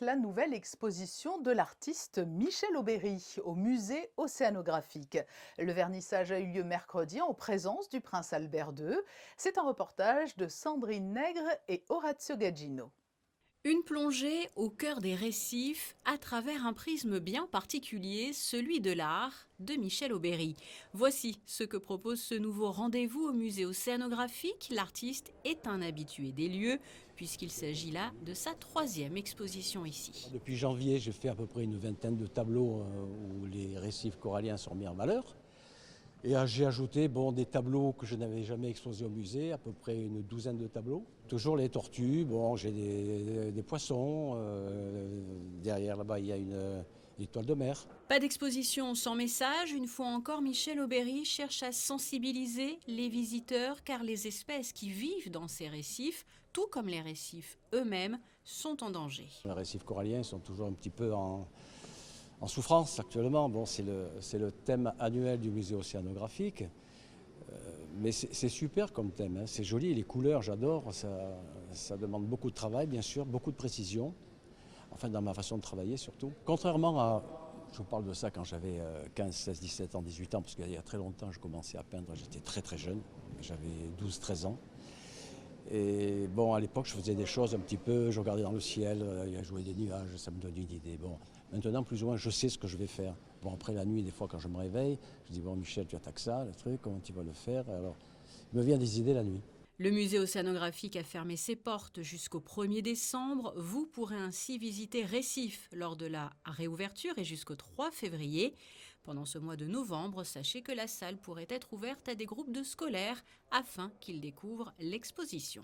La nouvelle exposition de l'artiste Michel Aubéry au musée océanographique. Le vernissage a eu lieu mercredi en présence du prince Albert II. C'est un reportage de Sandrine Nègre et Orazio Gaggino. Une plongée au cœur des récifs à travers un prisme bien particulier, celui de l'art de Michel Aubéry. Voici ce que propose ce nouveau rendez-vous au musée océanographique. L'artiste est un habitué des lieux puisqu'il s'agit là de sa troisième exposition ici. Depuis janvier, j'ai fait à peu près une vingtaine de tableaux où les récifs coralliens sont mis en valeur. Et j'ai ajouté des tableaux que je n'avais jamais exposés au musée, à peu près une douzaine de tableaux. Toujours les tortues, j'ai des poissons. Derrière là-bas, il y a une étoile de mer. Pas d'exposition sans message. Une fois encore, Michel Aubéry cherche à sensibiliser les visiteurs car les espèces qui vivent dans ces récifs, tout comme les récifs eux-mêmes, sont en danger. Les récifs coralliens sont toujours un petit peu en souffrance actuellement. C'est le thème annuel du musée océanographique. Mais c'est super comme thème, hein. C'est joli, les couleurs, j'adore. Ça demande beaucoup de travail, bien sûr, beaucoup de précision. Enfin, dans ma façon de travailler surtout. Contrairement à, je vous parle de ça quand j'avais 15, 16, 17 ans, 18 ans, parce qu'il y a très longtemps, je commençais à peindre, j'étais très très jeune, j'avais 12, 13 ans. Et à l'époque, je faisais des choses un petit peu, je regardais dans le ciel, il y a joué des nuages, ça me donne une idée. Maintenant, plus ou moins, je sais ce que je vais faire. Après la nuit, des fois, quand je me réveille, je dis, Michel, tu attaques ça, le truc, comment tu vas le faire? Alors, il me vient des idées la nuit. Le musée océanographique a fermé ses portes jusqu'au 1er décembre. Vous pourrez ainsi visiter Récif lors de la réouverture et jusqu'au 3 février. Pendant ce mois de novembre, sachez que la salle pourrait être ouverte à des groupes de scolaires afin qu'ils découvrent l'exposition.